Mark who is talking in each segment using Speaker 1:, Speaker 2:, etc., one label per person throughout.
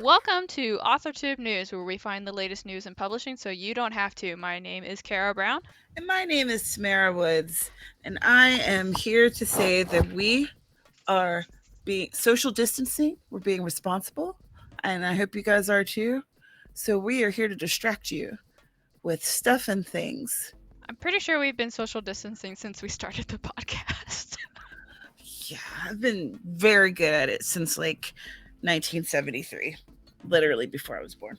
Speaker 1: Welcome to AuthorTube News, where we find the latest news in publishing so you don't have to. My name is Carrow Brown.
Speaker 2: And my name is Tamara Woods, and I am here to say that we are being social distancing, we're being responsible, and I hope you guys are too. So we are here to distract you with stuff and things.
Speaker 1: I'm pretty sure we've been social distancing since we started the podcast.
Speaker 2: Yeah, I've been very good at it since like 1973, literally before I was born.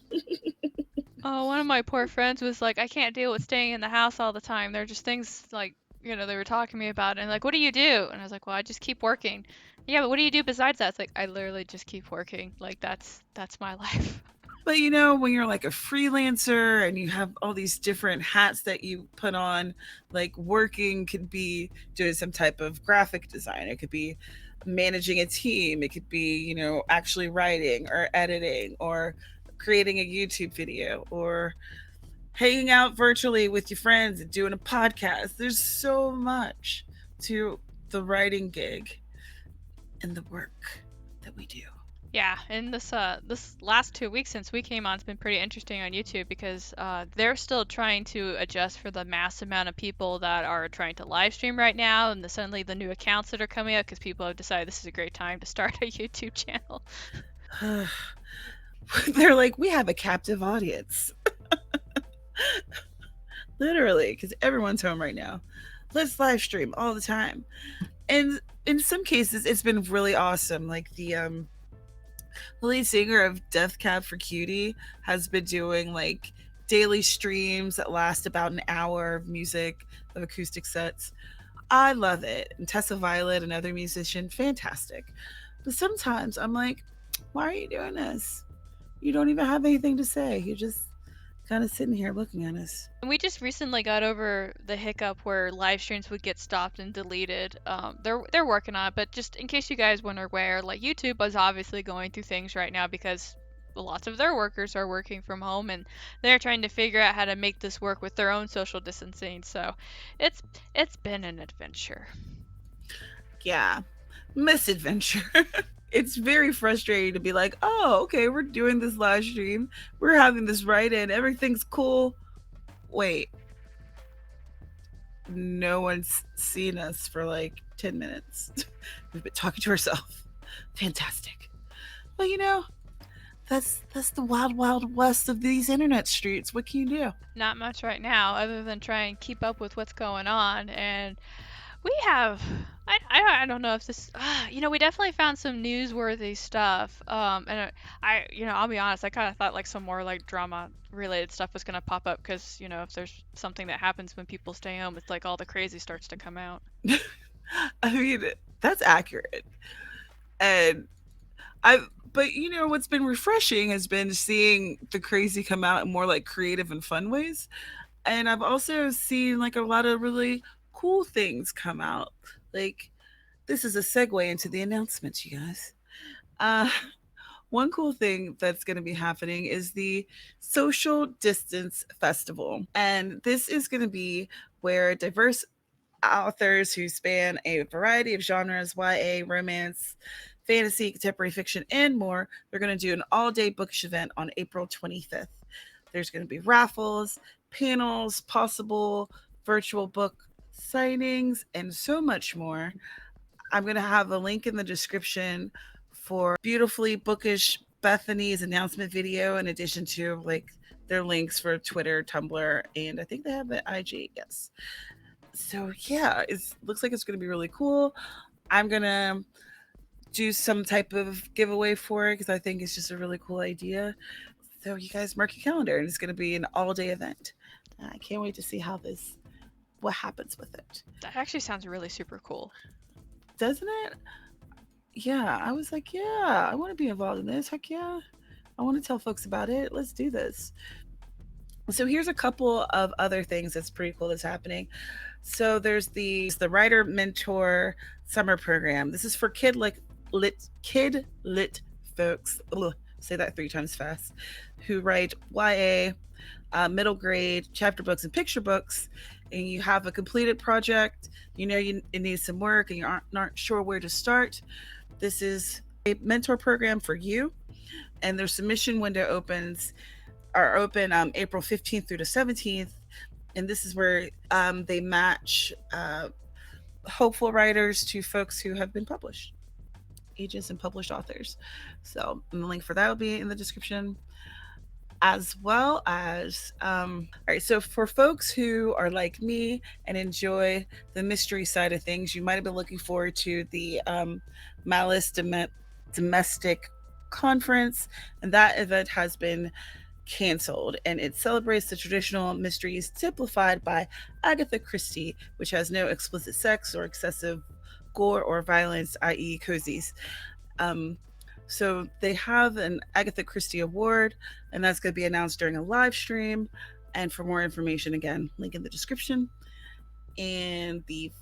Speaker 1: Oh, one of my poor friends was like, I can't deal with staying in the house all the time. There are just things like, they were talking to me about, and like, what do you do? And I was like, well, I just keep working. Yeah, but what do you do besides that? It's like, I literally just keep working. Like, that's my life.
Speaker 2: But you know, when you're like a freelancer and you have all these different hats that you put on, like working could be doing some type of graphic design, it could be managing a team, it could be, actually writing or editing or creating a YouTube video or hanging out virtually with your friends and doing a podcast. There's so much to the writing gig and the work that we do.
Speaker 1: Yeah, and this last 2 weeks since we came on, it's been pretty interesting on YouTube because they're still trying to adjust for the mass amount of people that are trying to live stream right now, and suddenly the new accounts that are coming up because people have decided this is a great time to start a YouTube channel.
Speaker 2: They're like, we have a captive audience. Literally, because everyone's home right now. Let's live stream all the time. And in some cases, it's been really awesome. Like the lead singer of Death Cab for Cutie has been doing like daily streams that last about an hour of music, of acoustic sets. I love it. And Tessa Violet, another musician, fantastic. But sometimes I'm like, why are you doing this? You don't even have anything to say. You're just kind of sitting here looking at us.
Speaker 1: And we just recently got over the hiccup where live streams would get stopped and deleted. They're working on it, but just in case you guys weren't aware, like YouTube is obviously going through things right now because lots of their workers are working from home and they're trying to figure out how to make this work with their own social distancing. So it's it's been an adventure.
Speaker 2: Yeah, misadventure. It's very frustrating to be like, oh, okay, we're doing this live stream. We're having this write in. Everything's cool. Wait, no one's seen us for like 10 minutes. We've been talking to ourselves. Fantastic. Well, that's the wild, wild west of these internet streets. What can you do?
Speaker 1: Not much right now other than try and keep up with what's going on. And we have, I don't know if this, we definitely found some newsworthy stuff. And I'll be honest, I kind of thought like some more like drama related stuff was going to pop up because, if there's something that happens when people stay home, it's like all the crazy starts to come out.
Speaker 2: I mean, that's accurate. And I but what's been refreshing has been seeing the crazy come out in more like creative and fun ways. And I've also seen like a lot of really cool things come out. Like this is a segue into the announcements, you guys. Uh one cool thing that's going to be happening is the Social Distance Festival. And this is going to be where diverse authors who span a variety of genres, YA, romance, fantasy, contemporary fiction, and more. They're going to do an all day bookish event on April 25th. There's going to be raffles, panels, possible virtual book signings, and so much more. I'm going to have a link in the description for beautifully bookish Bethany's announcement video, in addition to like their links for Twitter, Tumblr, and I think they have an IG. Yes. So yeah, it looks like it's going to be really cool. I'm gonna do some type of giveaway for it because I think it's just a really cool idea. So you guys mark your calendar, and it's going to be an all-day event. I can't wait to see what happens with it.
Speaker 1: That actually sounds really super cool.
Speaker 2: Doesn't it? Yeah, I was like, yeah, I want to be involved in this. Heck yeah, I want to tell folks about it. Let's do this. So here's a couple of other things that's pretty cool that's happening. So there's the Writer Mentor Summer Program. This is for kid lit folks. Ugh, say that 3 times fast. Who write YA, middle grade chapter books and picture books, and you have a completed project. It needs some work, and you aren't sure where to start. This is a mentor program for you. and their submission window opens are open April 15th through the 17th. And this is where they match hopeful writers to folks who have been published, agents and published authors. So, and the link for that will be in the description, as well as all right, so for folks who are like me and enjoy the mystery side of things, you might have been looking forward to the Malice domestic conference, and that event has been canceled, and it celebrates the traditional mysteries typified by Agatha Christie, which has no explicit sex or excessive gore or violence, i.e., cozies. Um, so they have an Agatha Christie Award, and that's going to be announced during a live stream. And for more information, again, link in the description. And the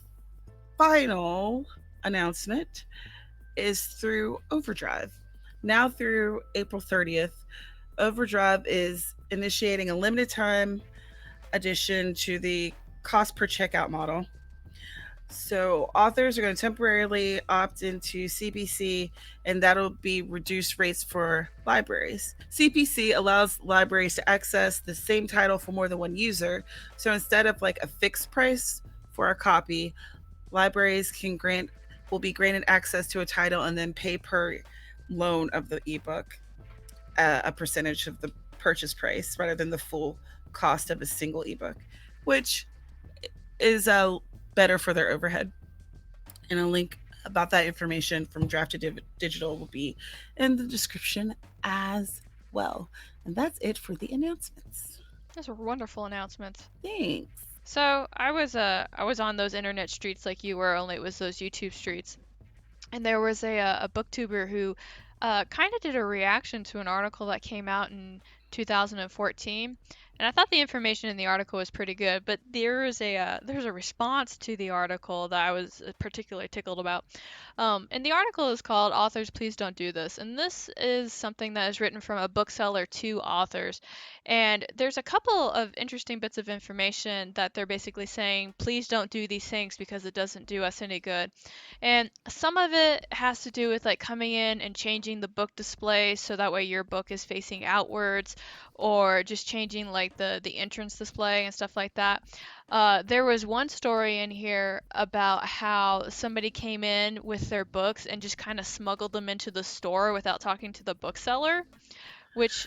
Speaker 2: final announcement is through Overdrive. Now through April 30th, Overdrive is initiating a limited time addition to the cost per checkout model. So authors are going to temporarily opt into CPC, and that'll be reduced rates for libraries. CPC allows libraries to access the same title for more than one user. So instead of like a fixed price for a copy, libraries will be granted access to a title and then pay per loan of the ebook a percentage of the purchase price rather than the full cost of a single ebook, which is better for their overhead. And a link about that information from Drafted Digital will be in the description as well. And that's it for the announcements.
Speaker 1: Those are wonderful announcements.
Speaker 2: Thanks.
Speaker 1: So I was on those internet streets like you were, only it was those YouTube streets. And there was a booktuber who kind of did a reaction to an article that came out in 2014. And I thought the information in the article was pretty good, but there's a response to the article that I was particularly tickled about. And the article is called "Authors, Please Don't Do This," and this is something that is written from a bookseller to authors. And there's a couple of interesting bits of information that they're basically saying, please don't do these things because it doesn't do us any good. And some of it has to do with like coming in and changing the book display so that way your book is facing outwards, or just changing like the entrance display and stuff like that. There was one story in here about how somebody came in with their books and just kind of smuggled them into the store without talking to the bookseller, which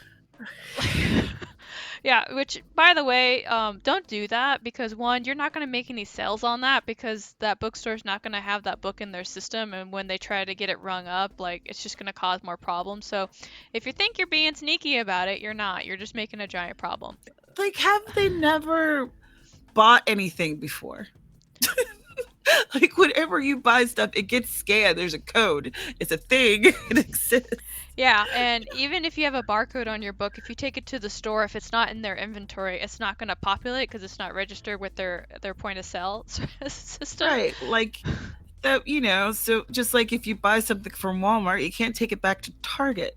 Speaker 1: yeah, which by the way, don't do that, because one, you're not going to make any sales on that because that bookstore's not going to have that book in their system, and when they try to get it rung up, like it's just going to cause more problems. So if you think you're being sneaky about it, you're not. You're just making a giant problem.
Speaker 2: Like, have they never bought anything before? Like, whenever you buy stuff, it gets scanned. There's a code. It's a thing. It exists.
Speaker 1: Yeah, and even if you have a barcode on your book, if you take it to the store, if it's not in their inventory, it's not going to populate because it's not registered with their point of sale system.
Speaker 2: Right. Like, that, so just like if you buy something from Walmart, you can't take it back to Target.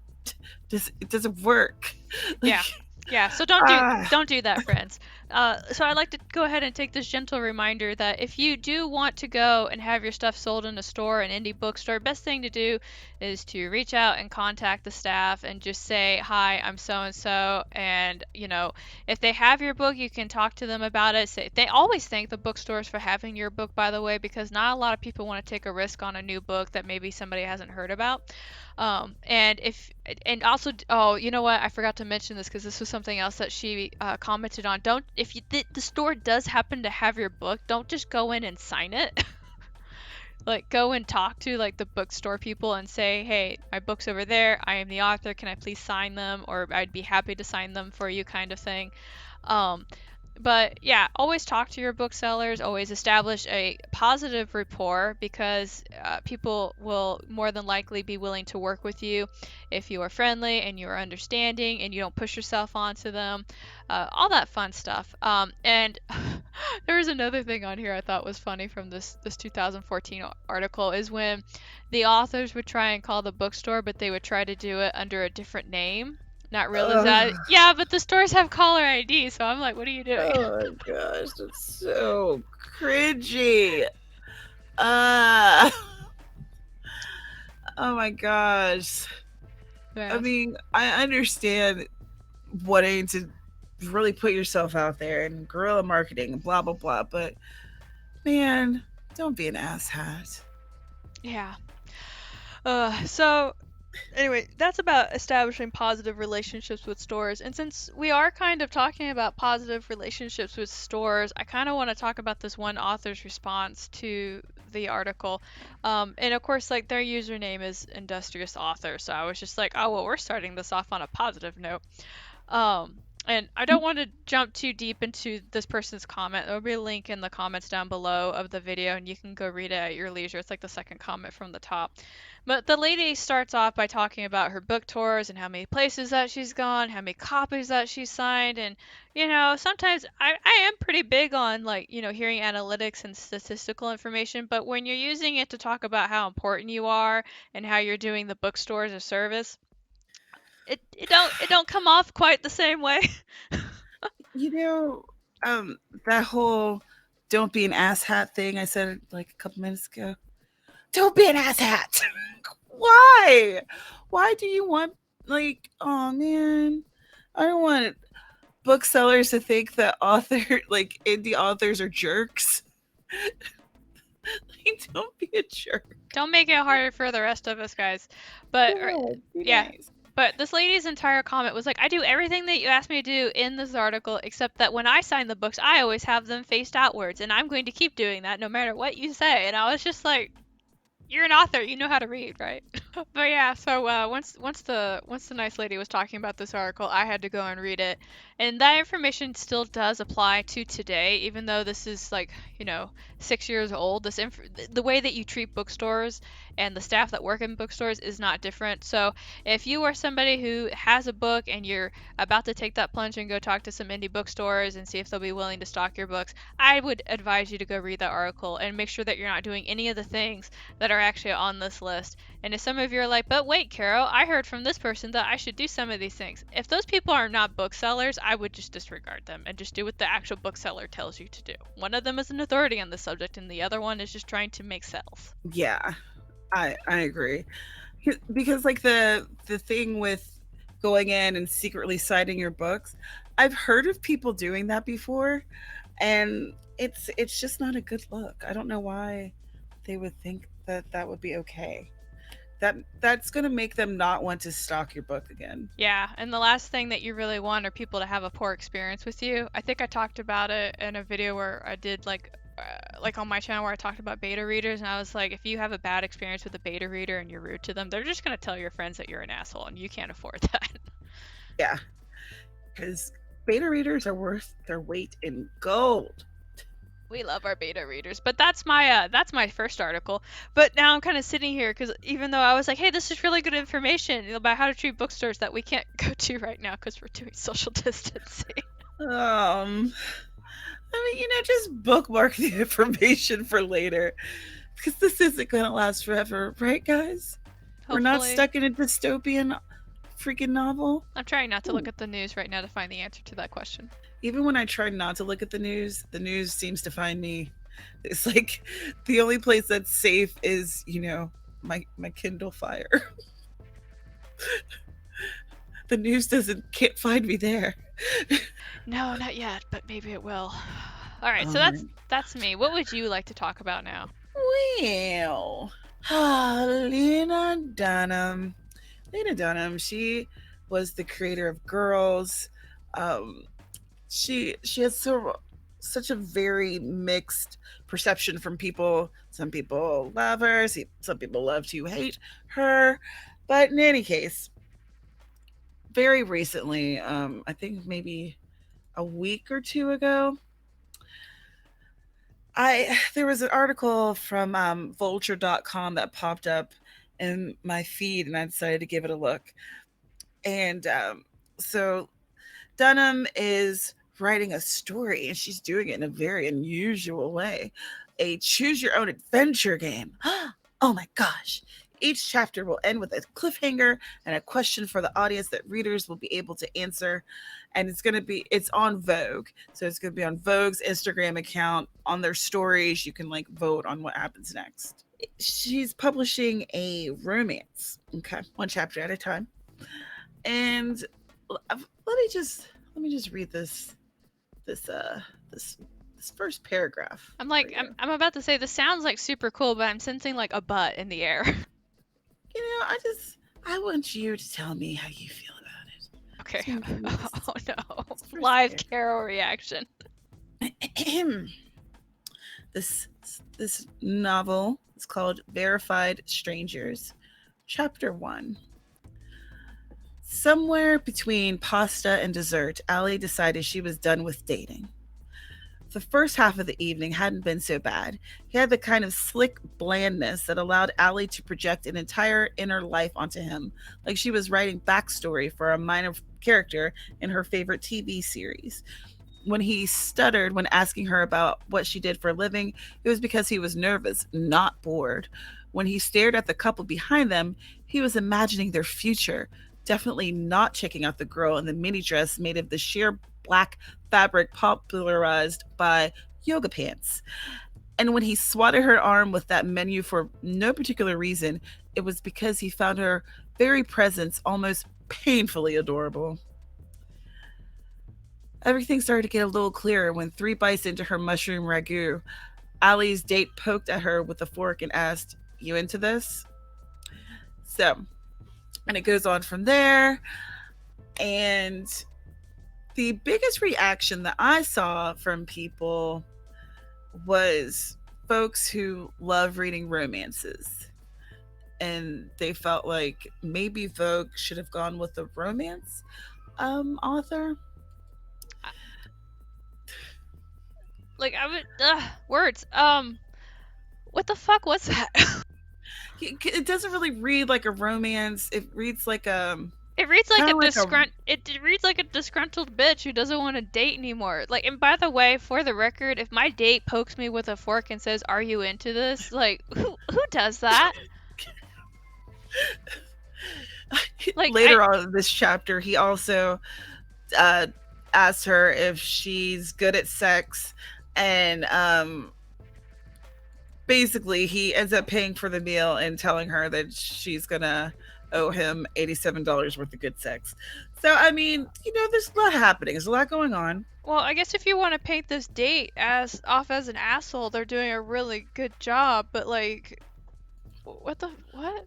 Speaker 2: It doesn't work. Like,
Speaker 1: Yeah. Yeah, so don't do that, friends. So I'd like to go ahead and take this gentle reminder that if you do want to go and have your stuff sold in a store, an indie bookstore, best thing to do is to reach out and contact the staff and just say, "Hi, I'm so and so," and if they have your book, you can talk to them about it. Say they always thank the bookstores for having your book, by the way, because not a lot of people want to take a risk on a new book that maybe somebody hasn't heard about. And also, oh, you know what? I forgot to mention this because this was something else that she commented on. Don't, if the store does happen to have your book, don't just go in and sign it. Like, go and talk to like the bookstore people and say, hey, my book's over there. I am the author. Can I please sign them? Or I'd be happy to sign them for you, kind of thing. Um, but yeah, always talk to your booksellers, always establish a positive rapport, because people will more than likely be willing to work with you if you are friendly and you are understanding and you don't push yourself onto them, all that fun stuff. And there was another thing on here I thought was funny from this 2014 article, is when the authors would try and call the bookstore, but they would try to do it under a different name, not realize that,
Speaker 2: ugh.
Speaker 1: yeah, but the stores have caller ID, so I'm like, what are you doing?
Speaker 2: Oh my gosh, that's so cringy. Uh, oh my gosh. I
Speaker 1: Yes.
Speaker 2: mean, I understand wanting to really put yourself out there and guerrilla marketing and blah blah blah, but man, don't be an asshat.
Speaker 1: Yeah. So anyway, that's about establishing positive relationships with stores. And since we are kind of talking about positive relationships with stores, I kind of want to talk about this one author's response to the article. And of course, like their username is Industrious Author. So I was just like, oh, well, we're starting this off on a positive note. And I don't want to jump too deep into this person's comment. There'll be a link in the comments down below of the video, and you can go read it at your leisure. It's like the second comment from the top. But the lady starts off by talking about her book tours and how many places that she's gone, how many copies that she's signed, and sometimes I am pretty big on like, hearing analytics and statistical information, but when you're using it to talk about how important you are and how you're doing the bookstores a service, it don't come off quite the same way.
Speaker 2: You know, that whole "don't be an asshat" thing I said like a couple minutes ago. Don't be an asshat. Why? Why do you want like? Oh man, I don't want booksellers to think that like indie authors are jerks. Like, don't be a jerk.
Speaker 1: Don't make it harder for the rest of us, guys. But
Speaker 2: God, be
Speaker 1: yeah,
Speaker 2: nice.
Speaker 1: but this lady's entire comment was like, I do everything that you asked me to do in this article, except that when I sign the books, I always have them faced outwards, and I'm going to keep doing that no matter what you say. And I was just like, you're an author, you know how to read, right? But yeah, so once the nice lady was talking about this article, I had to go and read it, and that information still does apply to today, even though this is like 6 years old. The way that you treat bookstores and the staff that work in bookstores is not different. So if you are somebody who has a book and you're about to take that plunge and go talk to some indie bookstores and see if they'll be willing to stock your books, I would advise you to go read that article and make sure that you're not doing any of the things that are actually on this list. And if some of you are like, but wait, Carol, I heard from this person that I should do some of these things. If those people are not booksellers, I would just disregard them and just do what the actual bookseller tells you to do. One of them is an authority on the subject, and the other one is just trying to make sales.
Speaker 2: Yeah, I agree. Because like the thing with going in and secretly citing your books, I've heard of people doing that before, and it's just not a good look. I don't know why they would think that that would be okay. That's going to make them not want to stock your book again.
Speaker 1: Yeah, and the last thing that you really want are people to have a poor experience with you. I think I talked about it in a video where I did like on my channel where I talked about beta readers, and I was like, if you have a bad experience with a beta reader and you're rude to them, they're just gonna tell your friends that you're an asshole, and you can't afford that.
Speaker 2: Yeah, because beta readers are worth their weight in gold.
Speaker 1: We love our beta readers, but that's my first article. But now I'm kind of sitting here because even though I was like, hey, this is really good information about how to treat bookstores that we can't go to right now because we're doing social distancing.
Speaker 2: I mean, just bookmark the information for later because this isn't going to last forever, right, guys? We're not
Speaker 1: Hopefully,
Speaker 2: stuck in a dystopian freaking novel.
Speaker 1: I'm trying not to look
Speaker 2: Ooh.
Speaker 1: at the news right now to find the answer to that question.
Speaker 2: Even when I try not to look at the news seems to find me. It's like the only place that's safe is, my Kindle Fire. The news doesn't can't find me there.
Speaker 1: No, not yet, but maybe it will. All right, so
Speaker 2: All
Speaker 1: that's
Speaker 2: right.
Speaker 1: that's me. What would you like to talk about now?
Speaker 2: Well, Lena Dunham. Lena Dunham, she was the creator of Girls. Um, she has such a very mixed perception from people. Some people love her, some people love to hate her. But in any case, very recently, I think maybe a week or two ago, I there was an article from vulture.com that popped up in my feed and I decided to give it a look. And so Dunham is writing a story and she's doing it in a very unusual way. A choose your own adventure game. Oh my gosh. Each chapter will end with a cliffhanger and a question for the audience that readers will be able to answer. And it's on Vogue. So it's going to be on Vogue's Instagram account. On their stories, you can like vote on what happens next. She's publishing a romance. Okay. One chapter at a time. And let me just read this this this first paragraph
Speaker 1: I'm
Speaker 2: for
Speaker 1: like,
Speaker 2: you.
Speaker 1: I'm about to say this sounds like super cool, but I'm sensing like a butt in the air.
Speaker 2: I want you to tell me how you feel about it.
Speaker 1: Okay.
Speaker 2: So I'm gonna read
Speaker 1: Oh no.
Speaker 2: this first
Speaker 1: Live
Speaker 2: paragraph.
Speaker 1: Carol reaction.
Speaker 2: this this novel is called Verified Strangers. Chapter 1. Somewhere between pasta and dessert, Allie decided she was done with dating. The first half of the evening hadn't been so bad. He had the kind of slick blandness that allowed Allie to project an entire inner life onto him, like she was writing backstory for a minor character in her favorite TV series. When he stuttered when asking her about what she did for a living, it was because he was nervous, not bored. When he stared at the couple behind them, he was imagining their future, definitely not checking out the girl in the mini dress made of the sheer black fabric popularized by yoga pants. And when he swatted her arm with that menu for no particular reason, it was because he found her very presence almost painfully adorable. Everything started to get a little clearer when 3 bites into her mushroom ragu, Allie's date poked at her with a fork and asked, "You into this?" So, and it goes on from there. And the biggest reaction that I saw from people was folks who love reading romances. And they felt like maybe Vogue should have gone with a romance author.
Speaker 1: Like I would words. What the fuck was that?
Speaker 2: It doesn't really read like a romance. It reads like
Speaker 1: It reads like
Speaker 2: kind
Speaker 1: a
Speaker 2: of like a
Speaker 1: it reads like a disgruntled bitch who doesn't want to date anymore. Like, and by the way, for the record, if my date pokes me with a fork and says, "Are you into this?" Like, who does that? Like, I
Speaker 2: later on in this chapter, he also uh, asks her if she's good at sex, and basically he ends up paying for the meal and telling her that she's gonna owe him $87 worth of good sex. So I mean, there's a lot happening. There's a lot going on.
Speaker 1: well, I guess if you want to paint this date as off as an asshole, they're doing a really good job. But like, what the what?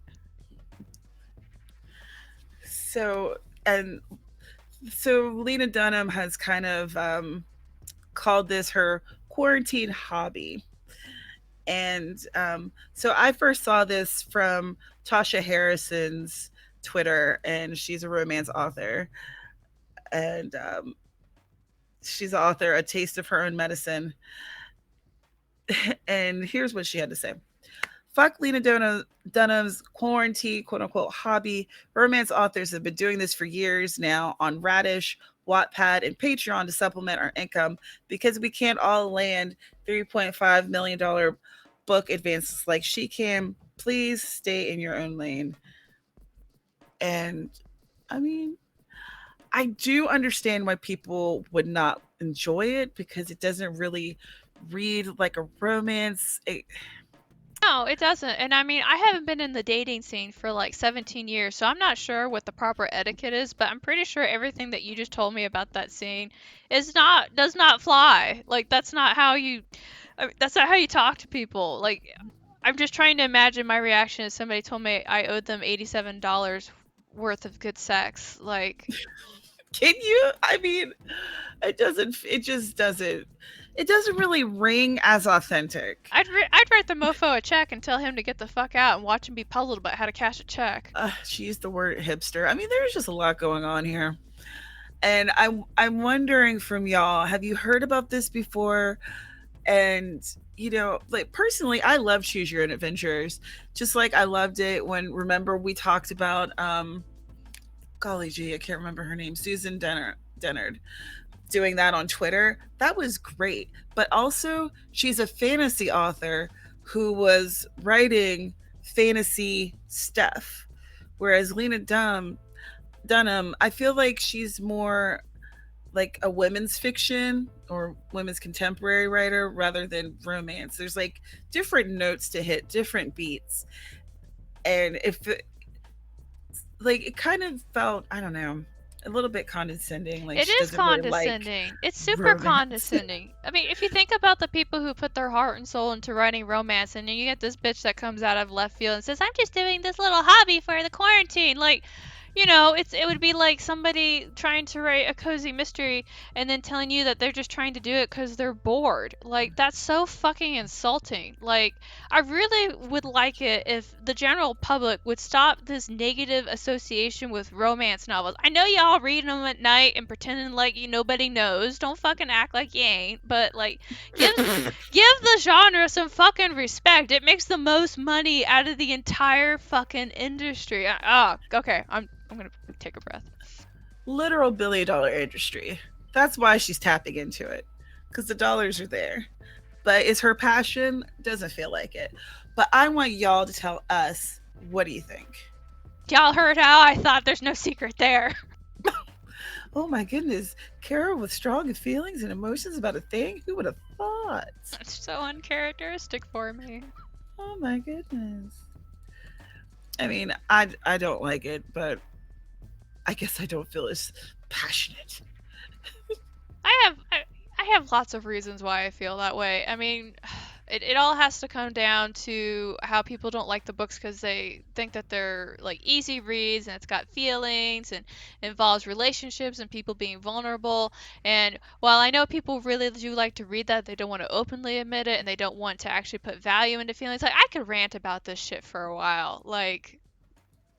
Speaker 2: So and so Lena Dunham has kind of called this her quarantine hobby. And so I first saw this from Tasha Harrison's Twitter, and she's a romance author. And she's the author, A Taste of Her Own Medicine. And here's what she had to say. Fuck Dunham's quarantine, quote unquote, hobby. Romance authors have been doing this for years now on Radish, Wattpad, and Patreon to supplement our income because we can't all land $3.5 million book advances like she can. Please stay in your own lane. And I mean, I do understand why people would not enjoy it because it doesn't really read like a romance.
Speaker 1: No, it doesn't. And I mean, I haven't been in the dating scene for like 17 years, so I'm not sure what the proper etiquette is, but I'm pretty sure everything that you just told me about that scene does not fly. Like that's not how you talk to people. Like, I'm just trying to imagine my reaction if somebody told me I owed them $87 worth of good sex. Like,
Speaker 2: Can you? I mean, it doesn't. It just doesn't. It doesn't really ring as authentic.
Speaker 1: I'd write the mofo a check and tell him to get the fuck out and watch him be puzzled about how to cash a check.
Speaker 2: She used the word hipster. I mean, there's just a lot going on here, and I'm wondering from y'all, have you heard about this before? And like personally, I love Choose Your Own Adventures, just like I loved it when remember we talked about golly gee, I can't remember her name, Susan Dennard doing that on Twitter. That was great. But also, she's a fantasy author who was writing fantasy stuff. Whereas Dunham, I feel like she's more like a women's fiction or women's contemporary writer rather than romance. There's like different notes to hit, different beats. And if like it kind of felt, I don't know, a little bit condescending. Like
Speaker 1: It
Speaker 2: she
Speaker 1: is
Speaker 2: doesn't really like
Speaker 1: condescending. It's super
Speaker 2: romance.
Speaker 1: condescending. I mean, if you think about the people who put their heart and soul into writing romance, and then you get this bitch that comes out of left field and says, "I'm just doing this little hobby for the quarantine." Like, it would be like somebody trying to write a cozy mystery and then telling you that they're just trying to do it because they're bored. Like, that's so fucking insulting. Like, I really would like it if the general public would stop this negative association with romance novels. I know y'all reading them at night and pretending like nobody knows. Don't fucking act like you ain't. But like, give the genre some fucking respect. It makes the most money out of the entire fucking industry. Okay. I'm gonna take a breath.
Speaker 2: Literal $1 billion industry. That's why she's tapping into it, because the dollars are there. But is her passion? Doesn't feel like it. But I want y'all to tell us, what do you think?
Speaker 1: Y'all heard how I thought there's no secret there.
Speaker 2: Oh my goodness, Carol with strong feelings and emotions about a thing? Who would have thought?
Speaker 1: That's so uncharacteristic for me.
Speaker 2: Oh my goodness. I mean, I don't like it, but I guess I don't feel as passionate.
Speaker 1: I have lots of reasons why I feel that way. I mean, it all has to come down to how people don't like the books because they think that they're like easy reads and it's got feelings and involves relationships and people being vulnerable. And while I know people really do like to read that, they don't want to openly admit it and they don't want to actually put value into feelings. Like, I could rant about this shit for a while. Like,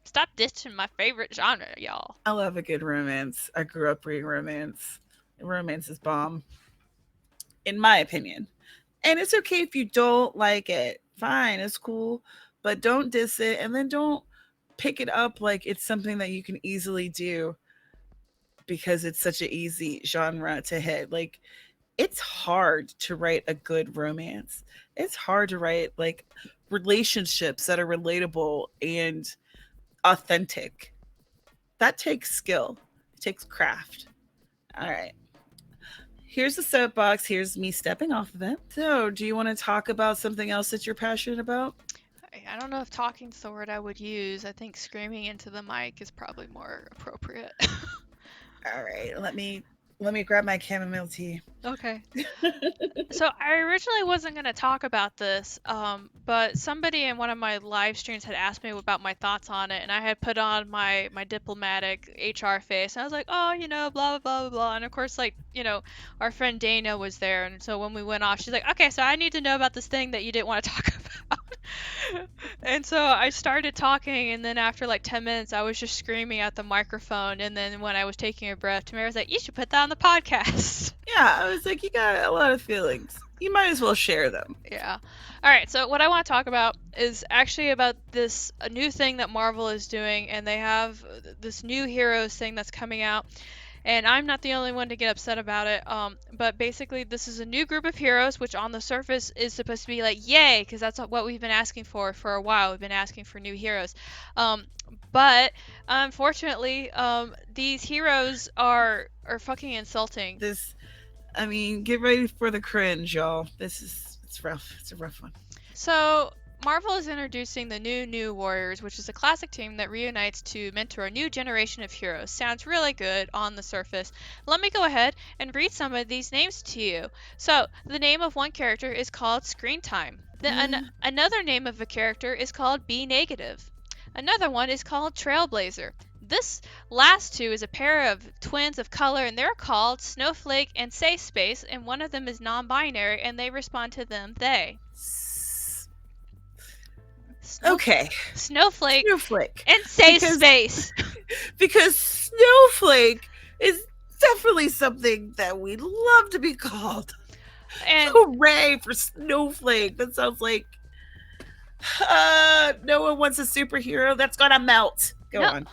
Speaker 1: stop ditching my favorite genre, y'all.
Speaker 2: I love a good romance. I grew up reading romance. Romance is bomb, in my opinion. And it's okay if you don't like it. Fine, it's cool. But don't diss it, and then don't pick it up like it's something that you can easily do because it's such an easy genre to hit. Like, it's hard to write a good romance. It's hard to write like relationships that are relatable and authentic. That takes skill. It takes craft. All right. Here's the soapbox. Here's me stepping off of it. So, do you want to talk about something else that you're passionate about?
Speaker 1: I don't know if talking's the word I would use. I think screaming into the mic is probably more appropriate.
Speaker 2: All right. Let me grab my chamomile tea.
Speaker 1: Okay. So I originally wasn't going to talk about this, but somebody in one of my live streams had asked me about my thoughts on it, and I had put on my diplomatic HR face, and I was like, oh, blah, blah, blah, blah, blah. And of course, like, our friend Dana was there, and so when we went off, she's like, okay, so I need to know about this thing that you didn't want to talk about. And so I started talking, and then after like 10 minutes, I was just screaming at the microphone, and then when I was taking a breath, Tamara was like, you should put that on the podcast.
Speaker 2: Yeah, I was like, you got a lot of feelings. You might as well share them.
Speaker 1: Yeah. All right. So what I want to talk about is actually about this a new thing that Marvel is doing, and they have this new heroes thing that's coming out. And I'm not the only one to get upset about it. But basically, this is a new group of heroes, which on the surface is supposed to be like, yay, because that's what we've been asking for a while. We've been asking for new heroes. But unfortunately, these heroes are fucking insulting.
Speaker 2: I mean, get ready for the cringe, y'all. It's rough. It's a rough one.
Speaker 1: So, Marvel is introducing the New Warriors, which is a classic team that reunites to mentor a new generation of heroes. Sounds really good on the surface. Let me go ahead and read some of these names to you. So, the name of one character is called Screen Time. Another name of a character is called B Negative. Another one is called Trailblazer. This last two is a pair of twins of color, and they're called Snowflake and Safespace, and one of them is non-binary, and they respond to them, they.
Speaker 2: Okay.
Speaker 1: Snowflake and Safespace.
Speaker 2: Because Snowflake is definitely something that we'd love to be called. And hooray for Snowflake. That sounds like no one wants a superhero that's gonna melt. Go on.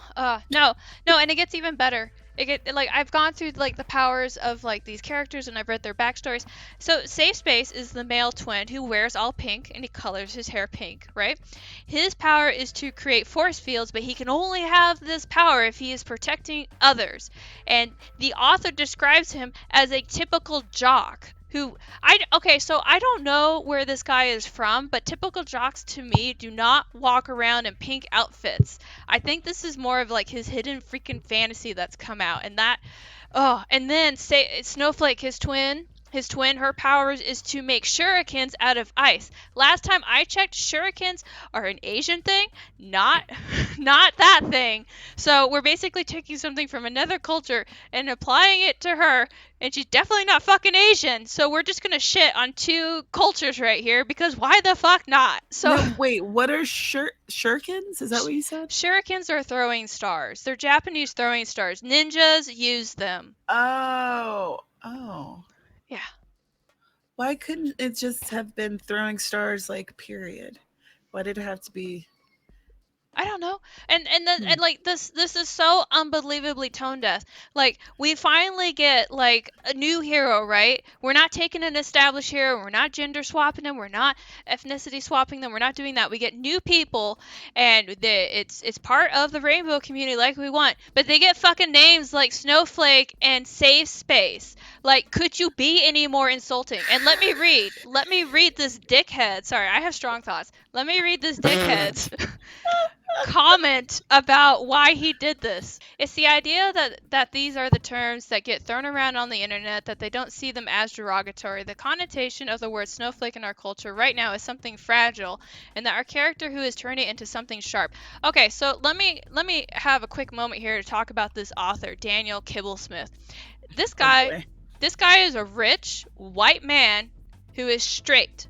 Speaker 1: No, and it gets even better. I've gone through like the powers of like these characters and I've read their backstories. So Safespace is the male twin who wears all pink and he colors his hair pink, right? His power is to create force fields, but he can only have this power if he is protecting others. And the author describes him as a typical jock who I okay, so I don't know where this guy is from, but typical jocks to me do not walk around in pink outfits. I think this is more of like his hidden freaking fantasy that's come out, and that oh, and then say Snowflake, his twin, her powers is to make shurikens out of ice. Last time I checked, shurikens are an Asian thing, not not that thing. So we're basically taking something from another culture and applying it to her, and she's definitely not fucking Asian. So we're just gonna shit on two cultures right here because why the fuck not? So
Speaker 2: No, wait, what are shurikens? Is that what you said?
Speaker 1: shurikens are throwing stars. They're Japanese throwing stars. Ninjas use them.
Speaker 2: Oh, oh.
Speaker 1: Yeah.
Speaker 2: Why couldn't it just have been throwing stars, like, period? Why did it have to be?
Speaker 1: I don't know. And
Speaker 2: Hmm.
Speaker 1: like this is so unbelievably tone deaf. Like we finally get like a new hero, right? We're not taking an established hero, we're not gender swapping them, we're not ethnicity swapping them, we're not doing that. We get new people and it's part of the rainbow community like we want. But they get fucking names like Snowflake and Safe Space. Like could you be any more insulting? And let me read this dickhead. Sorry, I have strong thoughts. Let me read this dickhead's comment about why he did this. It's the idea that these are the terms that get thrown around on the internet, that they don't see them as derogatory. The connotation of the word snowflake in our culture right now is something fragile, and that our character who is turning it into something sharp. Okay, so let me have a quick moment here to talk about this author, Daniel Kibblesmith. This
Speaker 2: Oh
Speaker 1: guy
Speaker 2: boy.
Speaker 1: this guy is a rich white man who is straight,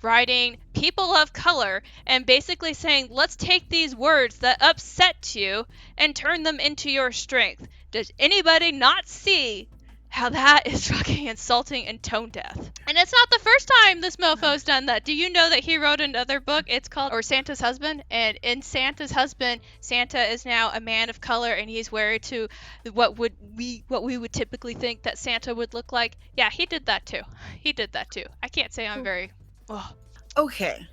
Speaker 1: writing people of color and basically saying, let's take these words that upset you and turn them into your strength. Does anybody not see how that is fucking insulting and tone deaf? And it's not the first time this mofo's done that. Do you know that he wrote another book? It's called Or Santa's Husband. And in Santa's Husband, Santa is now a man of color and he's married to what we would typically think that Santa would look like. Yeah, he did that too. He did that too. I can't say I'm very oh,
Speaker 2: Okay.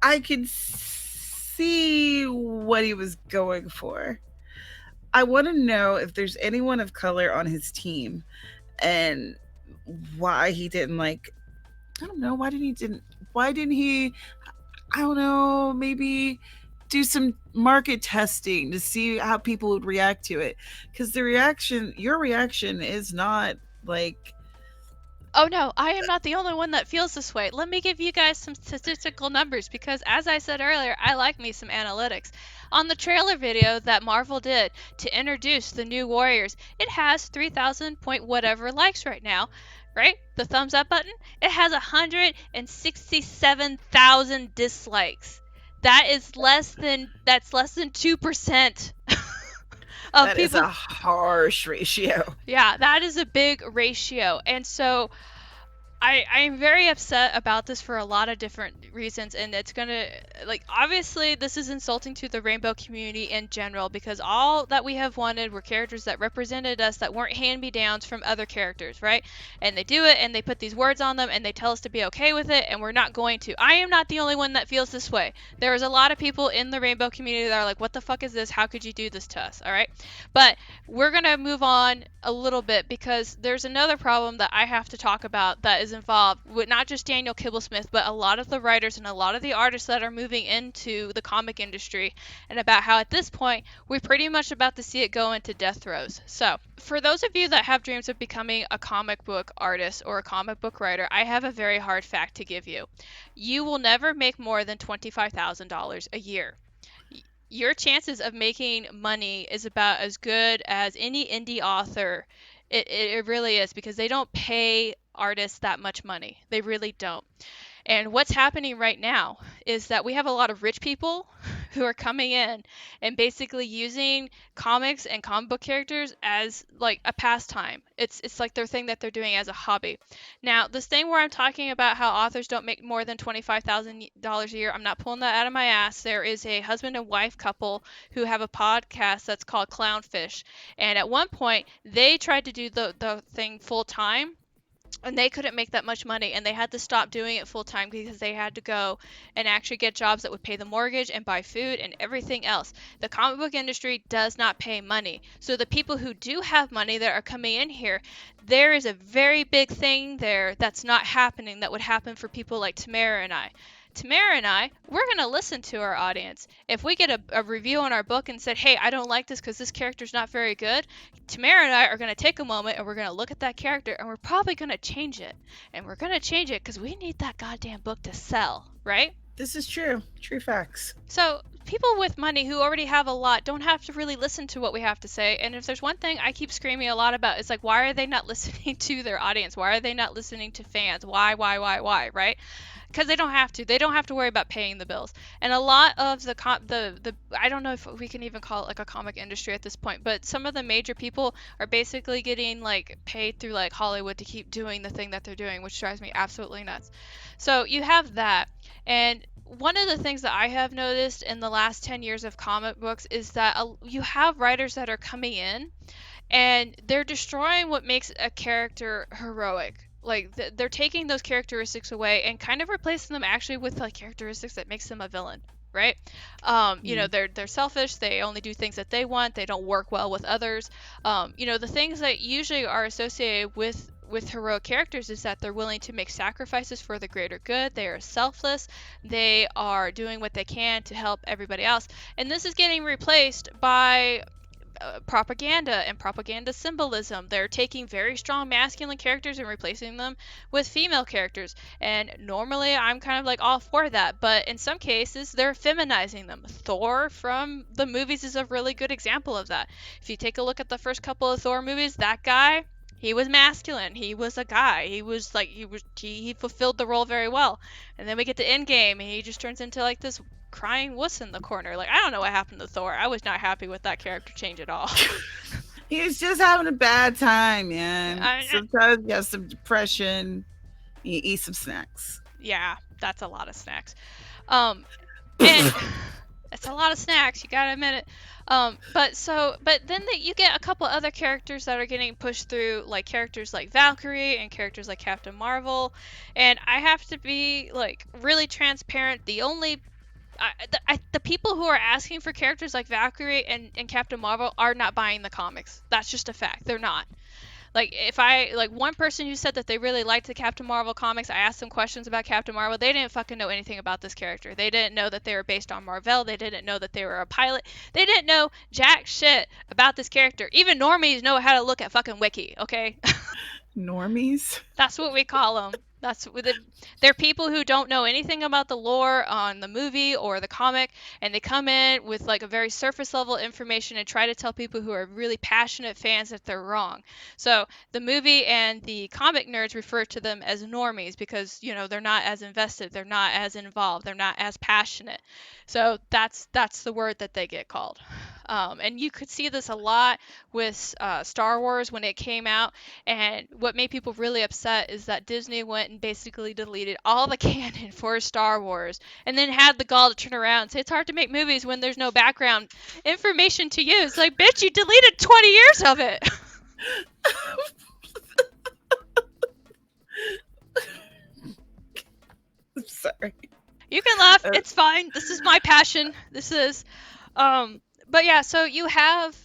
Speaker 2: I can see what he was going for. I want to know if there's anyone of color on his team and why he didn't, like, I don't know, why didn't he, I don't know, maybe do some market testing to see how people would react to it, cuz your reaction is not like
Speaker 1: Oh no, I am not the only one that feels this way. Let me give you guys some statistical numbers because, as I said earlier, I like me some analytics. On the trailer video that Marvel did to introduce the new Warriors, it has 3,000 point whatever likes right now, right? The thumbs up button, it has 167,000 dislikes. That's less than 2% of
Speaker 2: that is
Speaker 1: people.
Speaker 2: a harsh ratio.
Speaker 1: Yeah, that is a big ratio. And so I'm very upset about this for a lot of different reasons, and it's gonna, like, obviously this is insulting to the rainbow community in general because all that we have wanted were characters that represented us that weren't hand-me-downs from other characters, right? And they do it and they put these words on them and they tell us to be okay with it, and we're not going to. I am not the only one that feels this way. There's a lot of people in the rainbow community that are like, what the fuck is this? How could you do this to us? All right? But we're going to move on a little bit because there's another problem that I have to talk about that is involved with not just Daniel Kibblesmith, but a lot of the writers and a lot of the artists that are moving into the comic industry, and about how at this point we're pretty much about to see it go into death throes. So, for those of you that have dreams of becoming a comic book artist or a comic book writer, I have a very hard fact to give you. You will never make more than $25,000 a year. Your chances of making money is about as good as any indie author. It really is because they don't pay artists that much money. They really don't. And what's happening right now is that we have a lot of rich people who are coming in and basically using comics and comic book characters as like a pastime. It's like their thing that they're doing as a hobby. Now, this thing where I'm talking about how authors don't make more than $25,000 a year, I'm not pulling that out of my ass. There is a husband and wife couple who have a podcast that's called Clownfish. And at one point, they tried to do the thing full time and they couldn't make that much money, and they had to stop doing it full time because they had to go and actually get jobs that would pay the mortgage and buy food and everything else. The comic book industry does not pay money. So the people who do have money that are coming in here, there is a very big thing there that's not happening that would happen for people like Tamara and I. Tamara and I, we're going to listen to our audience. If we get a review on our book and said, hey, I don't like this because this character's not very good, Tamara and I are going to take a moment and we're going to look at that character and we're probably going to change it. And we're going to change it because we need that goddamn book to sell, right?
Speaker 2: This is true. True facts.
Speaker 1: So people with money who already have a lot don't have to really listen to what we have to say. And if there's one thing I keep screaming a lot about, it's like, why are they not listening to their audience? Why are they not listening to fans? Why, right? Because they don't have to. They don't have to worry about paying the bills. And a lot of the I don't know if we can even call it like a comic industry at this point, but some of the major people are basically getting like paid through like Hollywood to keep doing the thing that they're doing, which drives me absolutely nuts. So you have that. And one of the things that I have noticed in the last 10 years of comic books is that you have writers that are coming in and they're destroying what makes a character heroic. Like they're taking those characteristics away and kind of replacing them actually with like characteristics that makes them a villain, right? You know,
Speaker 2: Mm.
Speaker 1: they're selfish. They only do things that they want. They don't work well with others. You know, the things that usually are associated with heroic characters is that they're willing to make sacrifices for the greater good. They are selfless. They are doing what they can to help everybody else. And this is getting replaced by propaganda and propaganda symbolism. They're taking very strong masculine characters and replacing them with female characters. And normally I'm kind of like all for that, but in some cases they're feminizing them. Thor from the movies is a really good example of that. If you take a look at the first couple of Thor movies, that guy, he was masculine. He was a guy. He was like he fulfilled the role very well. And then we get to Endgame and he just turns into like this crying wuss in the corner. Like, I don't know what happened to Thor. I was not happy with that character change at all.
Speaker 2: He's just having a bad time, man.
Speaker 1: I,
Speaker 2: Sometimes you have some depression. You eat some snacks.
Speaker 1: yeah, that's a lot of snacks. And it's a lot of snacks. You gotta admit it. But then you get a couple other characters that are getting pushed through, like characters like Valkyrie and characters like Captain Marvel, and I have to be like really transparent. The only the people who are asking for characters like Valkyrie and Captain Marvel are not buying the comics. That's just a fact. They're not. Like if I like one person who said that they really liked the Captain Marvel comics, I asked them questions about Captain Marvel. They didn't fucking know anything about this character. They didn't know that they were based on Marvel. They didn't know that they were a pilot. They didn't know jack shit about this character. Even normies know how to look at fucking wiki, okay?
Speaker 2: Normies.
Speaker 1: That's what we call them. They're people who don't know anything about the lore on the movie or the comic, and they come in with like a very surface level information and try to tell people who are really passionate fans that they're wrong. So the movie and the comic nerds refer to them as normies because you know they're not as invested, they're not as involved, they're not as passionate. So that's the word that they get called. And you could see this a lot with Star Wars when it came out. And what made people really upset is that Disney went and basically deleted all the canon for Star Wars and then had the gall to turn around and say it's hard to make movies when there's no background information to use. Like, bitch, you deleted 20 years of it.
Speaker 2: I'm sorry.
Speaker 1: You can laugh. It's fine. This is my passion. This is but yeah, so you have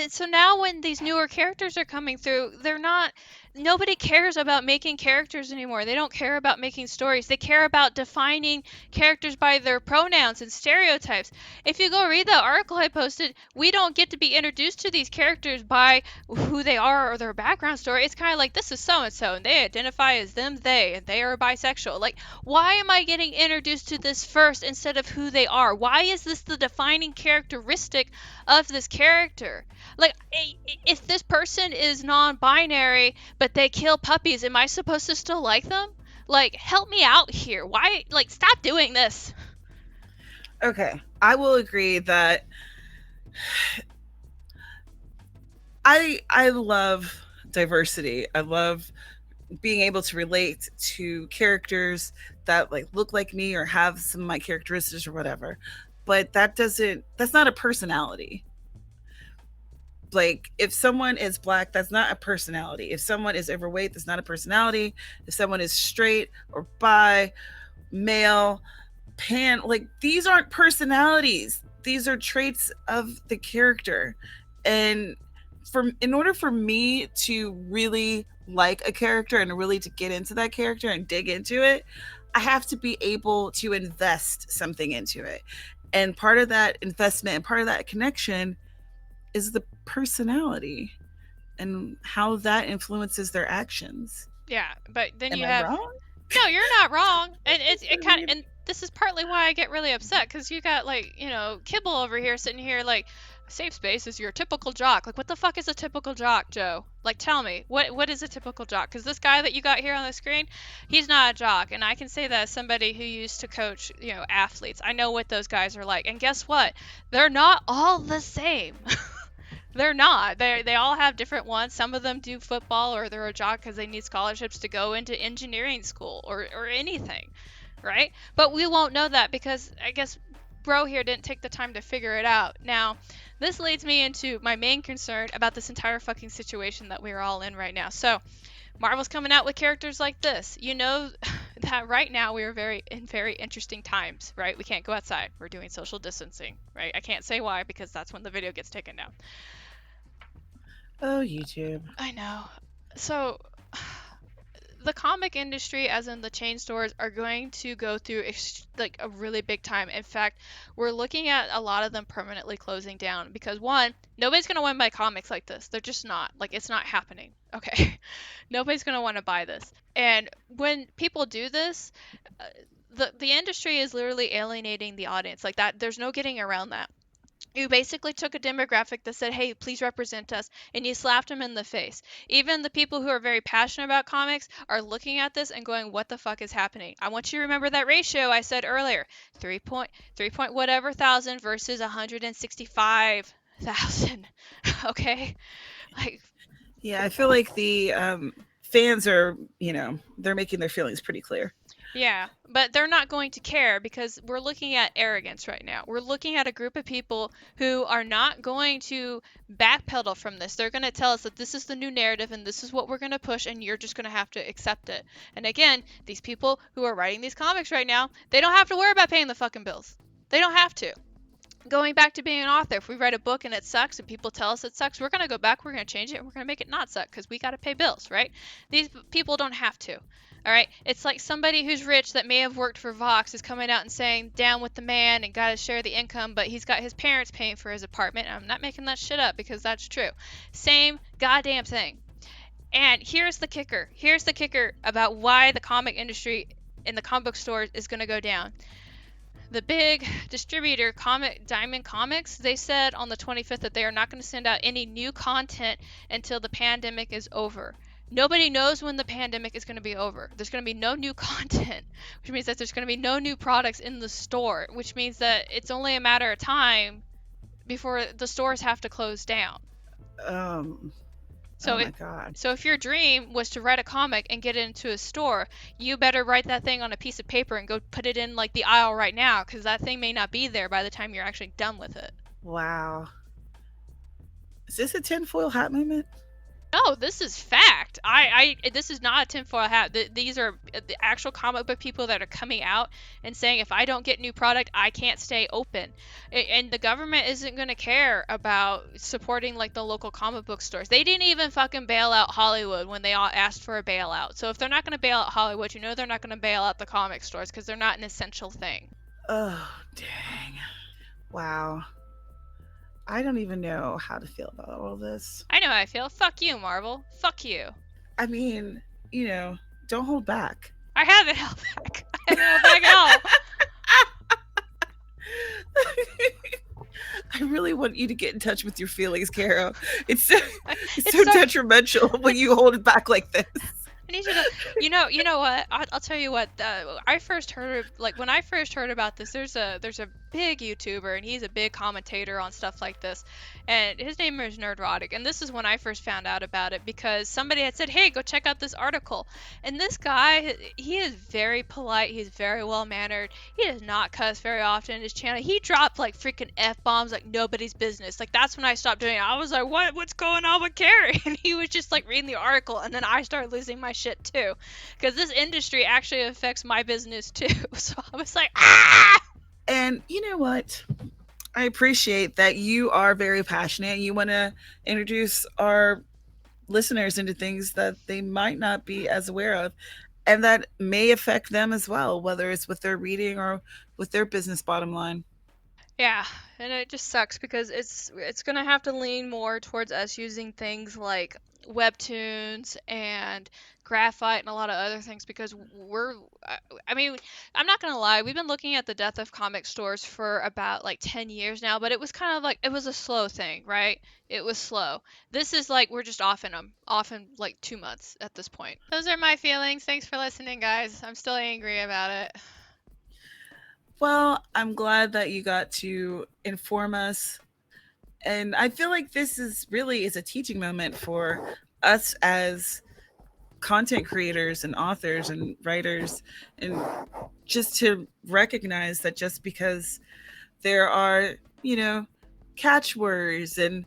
Speaker 1: so now when these newer characters are coming through, they're not nobody cares about making characters anymore. They don't care about making stories. They care about defining characters by their pronouns and stereotypes. If you go read the article I posted, we don't get to be introduced to these characters by who they are or their background story. It's kind of like this is so and so and they identify as them, they, and they are bisexual. Like, why am I getting introduced to this first instead of who they are? Why is this the defining characteristic of this character? Like, if this person is non-binary but they kill puppies, am I supposed to still like them? Like, help me out here. Why? Like, stop doing this.
Speaker 2: Okay, I will agree that I love diversity. I love being able to relate to characters that like look like me or have some of my characteristics or whatever. But that's not a personality. Like, if someone is black, that's not a personality. If someone is overweight, that's not a personality. If someone is straight or bi, male, pan, like, these aren't personalities. These are traits of the character. And in order for me to really like a character and really to get into that character and dig into it, I have to be able to invest something into it. And part of that investment and part of that connection is the personality and how that influences their actions.
Speaker 1: Yeah, but then
Speaker 2: Am
Speaker 1: you
Speaker 2: I
Speaker 1: have
Speaker 2: wrong?
Speaker 1: no, you're not wrong. And
Speaker 2: I
Speaker 1: it kind of,
Speaker 2: mean,
Speaker 1: and this is partly why I get really upset because you got like, Kibble over here sitting here like safe space is your typical jock. Like what the fuck is a typical jock, Joe? Like tell me, what is a typical jock? Cuz this guy that you got here on the screen, he's not a jock, and I can say that as somebody who used to coach, athletes. I know what those guys are like. And guess what? They're not all the same. They're not. They all have different ones. Some of them do football or they're a jock because they need scholarships to go into engineering school or anything, right? But we won't know that because I guess Bro here didn't take the time to figure it out. Now, this leads me into my main concern about this entire fucking situation that we're all in right now. So, Marvel's coming out with characters like this. You know that right now we are very interesting times, right? We can't go outside. We're doing social distancing, right? I can't say why because that's when the video gets taken down.
Speaker 2: oh, YouTube.
Speaker 1: I know. So, the comic industry, as in the chain stores, are going to go through like a really big time. In fact, we're looking at a lot of them permanently closing down because one, nobody's going to want to buy comics like this. They're just not. Like it's not happening. Okay. Nobody's going to want to buy this. And when people do this, the industry is literally alienating the audience. Like that there's no getting around that. You basically took a demographic that said, hey, please represent us, and you slapped them in the face. Even the people who are very passionate about comics are looking at this and going, what the fuck is happening? I want you to remember that ratio I said earlier, 3 point whatever thousand versus 165,000. Okay? Like,
Speaker 2: Yeah, I feel like the fans are, they're making their feelings pretty clear.
Speaker 1: yeah, but they're not going to care because we're looking at arrogance right now. We're looking at a group of people who are not going to backpedal from this. They're going to tell us that this is the new narrative and this is what we're going to push and you're just going to have to accept it. And again, these people who are writing these comics right now, they don't have to worry about paying the fucking bills. They don't have to. Going back to being an author, if we write a book and it sucks and people tell us it sucks, we're going to go back, we're going to change it, and we're going to make it not suck because we got to pay bills, right? These people don't have to. All right, it's like somebody who's rich that may have worked for Vox is coming out and saying down with the man and got to share the income, but he's got his parents paying for his apartment. And I'm not making that shit up because that's true. Same goddamn thing. And here's the kicker. Here's the kicker about why the comic industry in the comic book stores is going to go down. The big distributor, Diamond Comics, they said on the 25th that they are not going to send out any new content until the pandemic is over. Nobody knows when the pandemic is going to be over. There's going to be no new content, which means that there's going to be no new products in the store, which means that it's only a matter of time before the stores have to close down.
Speaker 2: Um,
Speaker 1: So
Speaker 2: oh
Speaker 1: if
Speaker 2: my God.
Speaker 1: so if your dream was to write a comic and get it into a store, you better write that thing on a piece of paper and go put it in like the aisle right now because that thing may not be there by the time you're actually done with it.
Speaker 2: Wow. Is this a tinfoil hat moment?
Speaker 1: No, this is fact. This is not a tinfoil hat. These are the actual comic book people that are coming out and saying, if I don't get new product, I can't stay open. And the government isn't going to care about supporting like the local comic book stores. They didn't even fucking bail out Hollywood when they all asked for a bailout. So if they're not going to bail out Hollywood, you know they're not going to bail out the comic stores because they're not an essential thing.
Speaker 2: Oh, dang. Wow. I don't even know how to feel about all of this.
Speaker 1: I know how I feel. Fuck you, Marvel. Fuck you.
Speaker 2: I mean, don't hold back.
Speaker 1: I haven't held back. I haven't held back at all.
Speaker 2: I really want you to get in touch with your feelings, Carrow. It's so
Speaker 1: It's so-
Speaker 2: detrimental when you hold it back like this.
Speaker 1: I need you to, you know what? I'll tell you what. I first heard, like when I first heard about this, there's a big YouTuber and he's a big commentator on stuff like this. And his name is Nerdrotic. And this is when I first found out about it because somebody had said, "Hey, go check out this article." And this guy, he is very polite. He's very well mannered. He does not cuss very often in his channel. He dropped like freaking f bombs like nobody's business. Like that's when I stopped doing it. I was like, What's going on with Carrie?" And he was just like reading the article, and then I started losing my shit too, because this industry actually affects my business too. So I was like, ah.
Speaker 2: And you know what? I appreciate that you are very passionate. You want to introduce our listeners into things that they might not be as aware of and that may affect them as well, whether it's with their reading or with their business bottom line.
Speaker 1: Yeah, and it just sucks because it's gonna have to lean more towards us using things like webtoons and graphite and a lot of other things because I mean, I'm not gonna lie, we've been looking at the death of comic stores for about like 10 years now, but it was kind of like it was a slow thing, right? It was slow. This is like we're just off in them, off in like 2 months at this point. Those are my feelings. Thanks for listening, guys. I'm still angry about it.
Speaker 2: Well, I'm glad that you got to inform us. And I feel like this is really is a teaching moment for us as content creators and authors and writers, and just to recognize that just because there are, you know, catchwords and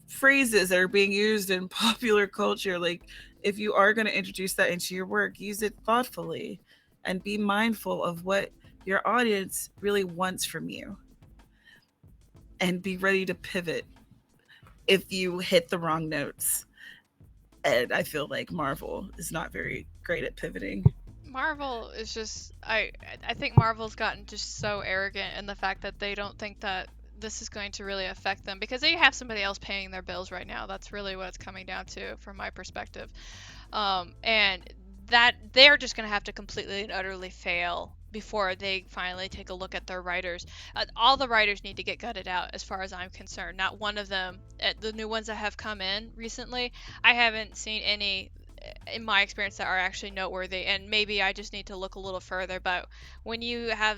Speaker 2: phrases that are being used in popular culture, like if you are going to introduce that into your work, use it thoughtfully and be mindful of what your audience really wants from you, and be ready to pivot if you hit the wrong notes. And I feel like Marvel is not very great at pivoting.
Speaker 1: Marvel is just I think Marvel's gotten just so arrogant in the fact that they don't think that this is going to really affect them because they have somebody else paying their bills right now. That's really what it's coming down to from my perspective. And that they're just going to have to completely and utterly fail before they finally take a look at their writers. All the writers need to get gutted out, as far as I'm concerned. Not one of them, the new ones that have come in recently, I haven't seen any in my experience that are actually noteworthy, and maybe I just need to look a little further. But when you have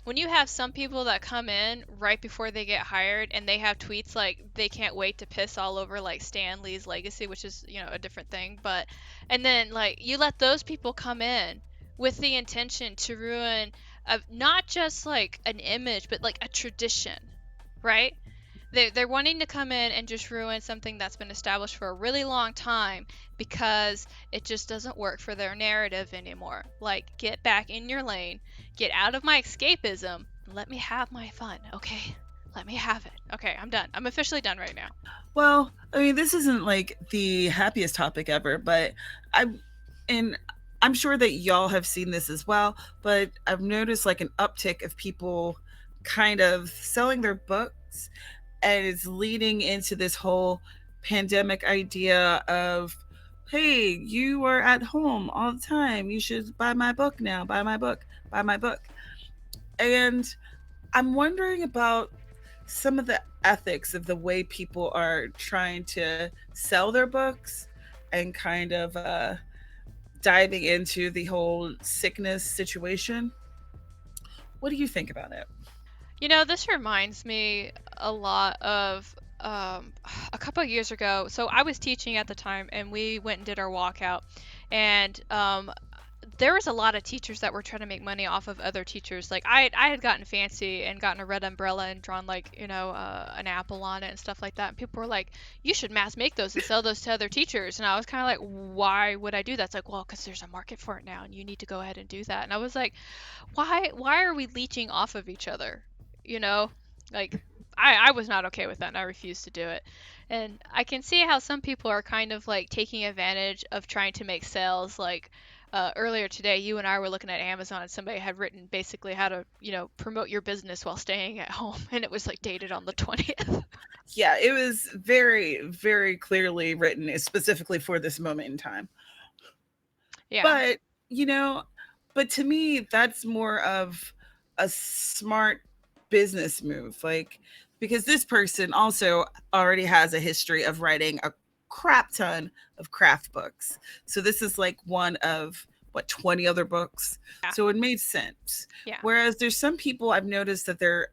Speaker 1: when you have some people that come in right before they get hired and they have tweets like they can't wait to piss all over like Stan Lee's legacy, which is, a different thing, but and then like you let those people come in with the intention to ruin not just like an image but like a tradition, right? They're wanting to come in and just ruin something that's been established for a really long time because it just doesn't work for their narrative anymore. Like, get back in your lane, get out of my escapism, and let me have my fun, okay? Let me have it. Okay, I'm done. I'm officially done right now.
Speaker 2: Well, I mean, this isn't like the happiest topic ever, but I, and I'm sure that y'all have seen this as well, but I've noticed like an uptick of people kind of selling their books, and it's leading into this whole pandemic idea of, hey, you are at home all the time. You should buy my book now, buy my book, buy my book. And I'm wondering about some of the ethics of the way people are trying to sell their books, and kind of diving into the whole sickness situation. What do you think about it?
Speaker 1: This reminds me a lot of a couple of years ago. So I was teaching at the time, and we went and did our walkout, and there was a lot of teachers that were trying to make money off of other teachers. Like I had gotten fancy and gotten a red umbrella and drawn like an apple on it and stuff like that. And people were like, "You should mass make those and sell those to other teachers." And I was kind of like, "Why would I do that?" It's like, "Well, because there's a market for it now, and you need to go ahead and do that." And I was like, "Why are we leeching off of each other?" You know, like I was not okay with that, and I refused to do it. And I can see how some people are kind of like taking advantage of trying to make sales. Like earlier today, you and I were looking at Amazon, and somebody had written basically how to, promote your business while staying at home, and it was like dated on the 20th.
Speaker 2: Yeah, it was very, very clearly written specifically for this moment in time.
Speaker 1: Yeah.
Speaker 2: But, you know, but to me, that's more of a smart business move. Like, because this person also already has a history of writing a crap ton of craft books. So this is like one of what, 20 other books.
Speaker 1: Yeah.
Speaker 2: So it made sense.
Speaker 1: Yeah.
Speaker 2: Whereas there's some people I've noticed that they're,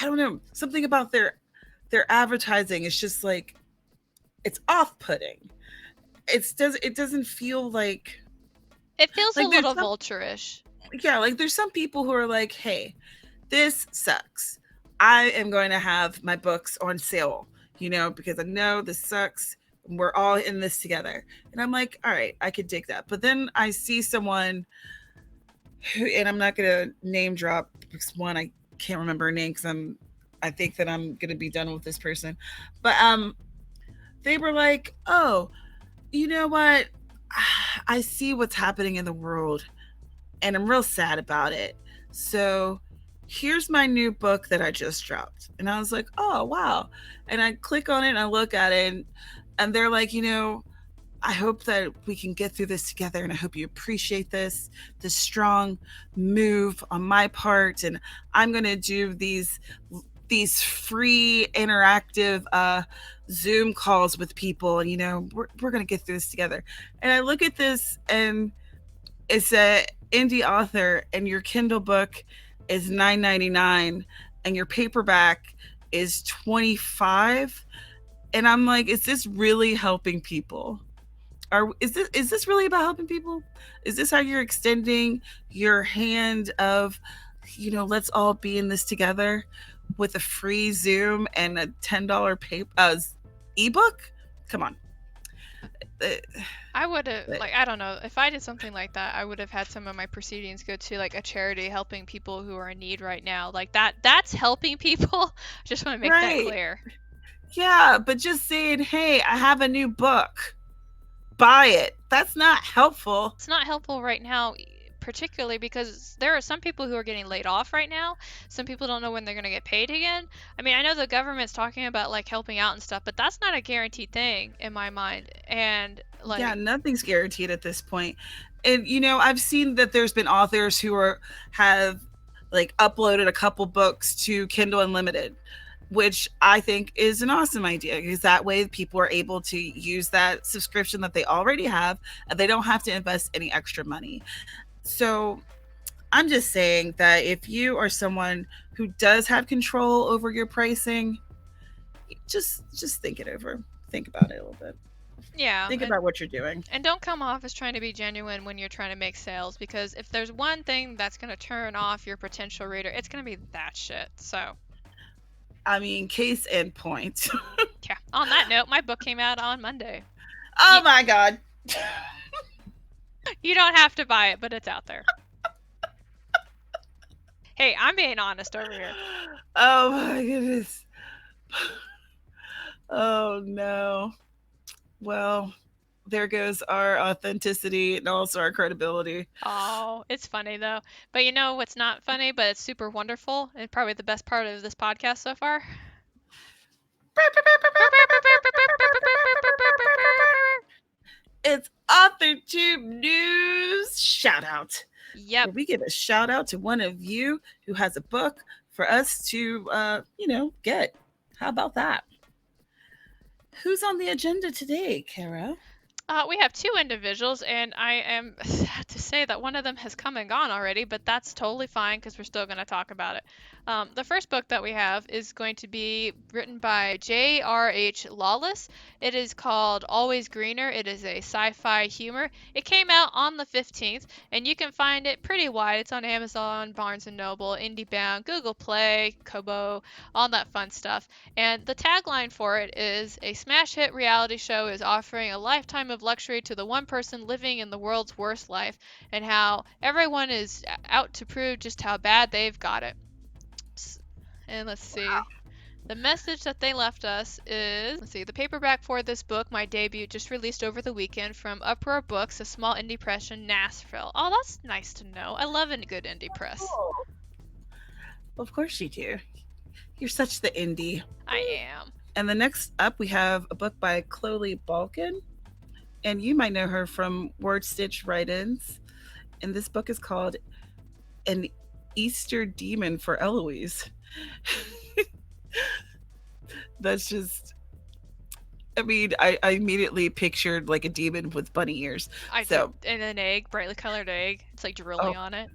Speaker 2: I don't know, something about their advertising is just like, it's off-putting. It doesn't feel
Speaker 1: It feels a
Speaker 2: like there's
Speaker 1: little
Speaker 2: some,
Speaker 1: vulturish.
Speaker 2: yeah, like there's some people who are like, hey, this sucks. I am going to have my books on sale, because I know this sucks. We're all in this together. And I'm like, all right, I could dig that. But then I see someone who, and I'm not going to name drop because one, I can't remember her name because I think that I'm going to be done with this person. But they were like, oh, you know what? I see what's happening in the world and I'm real sad about it. So here's my new book that I just dropped. And I was like, oh, wow. And I click on it and I look at it and they're like, I hope that we can get through this together and I hope you appreciate this strong move on my part. And I'm going to do these free interactive Zoom calls with people and we're going to get through this together. And I look at this and it's a indie author and your Kindle book is $9.99 and your paperback is 25, and I'm like, is this really helping people? Or is this really about helping people? Is this how you're extending your hand of, let's all be in this together with a free Zoom and a $10 ebook? Come on. Uh,
Speaker 1: I would have, like, I don't know, if I did something like that, I would have had some of my proceedings go to like a charity helping people who are in need right now. Like that's helping people. Just want to make that
Speaker 2: right.
Speaker 1: clear.
Speaker 2: Yeah, but just saying, hey, I have a new book, buy it. That's not helpful.
Speaker 1: It's not helpful right now, particularly because there are some people who are getting laid off right now. Some people don't know when they're going to get paid again. I mean, I know the government's talking about like helping out and stuff, but that's not a guaranteed thing in my mind. And like,
Speaker 2: Yeah, nothing's guaranteed at this point. And I've seen that there's been authors who have like uploaded a couple books to Kindle Unlimited, which I think is an awesome idea because that way people are able to use that subscription that they already have and they don't have to invest any extra money. So I'm just saying that if you are someone who does have control over your pricing, just think it over. Think about it a little bit.
Speaker 1: yeah,
Speaker 2: Think about what you're doing.
Speaker 1: and don't come off as trying to be genuine when you're trying to make sales, because if there's one thing that's going to turn off your potential reader, it's going to be that shit. So,
Speaker 2: I mean, case in point.
Speaker 1: yeah. On that note, my book came out on Monday.
Speaker 2: Oh my God.
Speaker 1: You don't have to buy it, but it's out there. Hey, I'm being honest over here.
Speaker 2: Oh my goodness. Oh no. Well, there goes our authenticity and also our credibility.
Speaker 1: Oh, it's funny though. But you know what's not funny, but it's super wonderful and probably the best part of this podcast so far?
Speaker 2: It's AuthorTube News Shout Out.
Speaker 1: Yep.
Speaker 2: Where we give a shout out to one of you who has a book for us to, get. How about that? Who's on the agenda today, Kara?
Speaker 1: We have two individuals, and I am sad to say that one of them has come and gone already, but that's totally fine because we're still going to talk about it. The first book that we have is going to be written by J.R.H. Lawless. It is called Always Greener. It is a sci-fi humor. It came out on the 15th, and you can find it pretty wide. It's on Amazon, Barnes & Noble, IndieBound, Google Play, Kobo, all that fun stuff. And the tagline for it is, a smash hit reality show is offering a lifetime of luxury to the one person living in the world's worst life, and how everyone is out to prove just how bad they've got it. And let's see. The message that they left us is, let's see, the paperback for this book, my debut, just released over the weekend from Uproar Books, a small indie press in Nashville. Oh, that's nice to know. I love a good indie press.
Speaker 2: Oh, of course you do. You're such the indie.
Speaker 1: I am.
Speaker 2: And the next up, we have a book by Chloe Balkin. And you might know her from Word Stitch Write-Ins. And this book is called An Easter Demon for Eloise. That's just, I mean, I immediately pictured like a demon with bunny ears.
Speaker 1: I did,
Speaker 2: So,
Speaker 1: and an egg, brightly colored egg. It's like
Speaker 2: oh,
Speaker 1: drooling on it.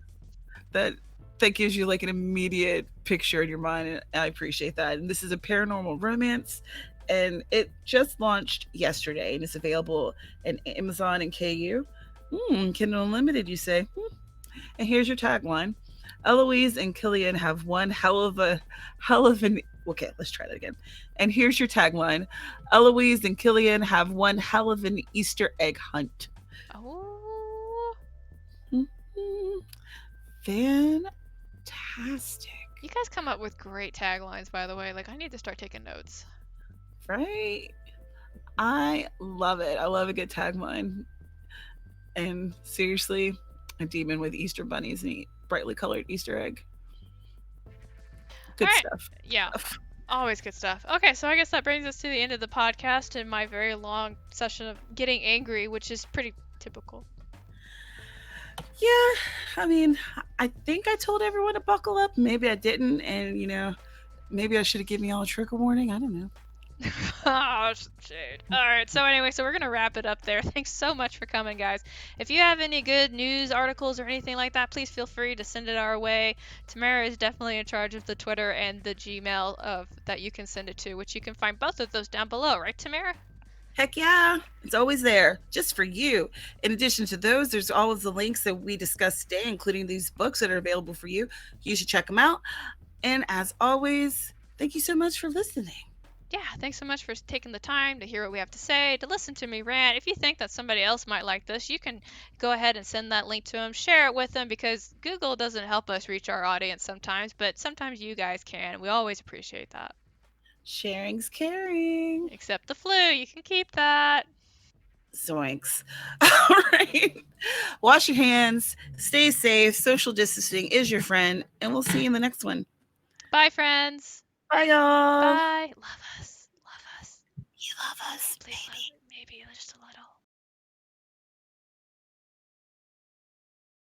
Speaker 2: that that gives you like an immediate picture in your mind, and I appreciate that. And this is a paranormal romance, and it just launched yesterday, and it's available in Amazon and KU. Kindle Unlimited, you say? And here's your tagline: Eloise and Killian have one hell of an. Okay, let's try that again. And here's your tagline: Eloise and Killian have one hell of an Easter egg hunt.
Speaker 1: Oh,
Speaker 2: Mhm. Fantastic.
Speaker 1: you guys come up with great taglines, by the way. Like, I need to start taking notes.
Speaker 2: Right? I love it. I love a good tagline. And seriously, a demon with Easter bunnies and brightly colored Easter egg.
Speaker 1: All
Speaker 2: Good
Speaker 1: right.
Speaker 2: stuff.
Speaker 1: Yeah, always good stuff. Okay, so I guess that brings us to the end of the podcast and my very long session of getting angry, which is pretty typical.
Speaker 2: Yeah, I mean, I think I told everyone to buckle up. Maybe I didn't. And, maybe I should have given y'all a trigger warning. I don't know.
Speaker 1: Oh, shade. All right. So anyway, so we're gonna wrap it up there. Thanks so much for coming, guys. If you have any good news articles or anything like that, please feel free to send it our way. Tamara is definitely in charge of the Twitter and the Gmail of that you can send it to, which you can find both of those down below, right, Tamara?
Speaker 2: Heck yeah, it's always there just for you. In addition to those, there's always the links that we discussed today, including these books that are available for you. You should check them out. And as always, thank you so much for listening.
Speaker 1: Yeah, thanks so much for taking the time to hear what we have to say, to listen to me rant. If you think that somebody else might like this, you can go ahead and send that link to them, share it with them, because Google doesn't help us reach our audience sometimes, but sometimes you guys can. We always appreciate that.
Speaker 2: Sharing's caring.
Speaker 1: Except the flu, you can keep that.
Speaker 2: Zoinks. All right. Wash your hands, stay safe, social distancing is your friend, and we'll see you in the next one.
Speaker 1: Bye, friends.
Speaker 2: Bye, y'all.
Speaker 1: Bye. Love us. Love us.
Speaker 2: You love us,
Speaker 1: Please love
Speaker 2: baby.
Speaker 1: it. Maybe just a little.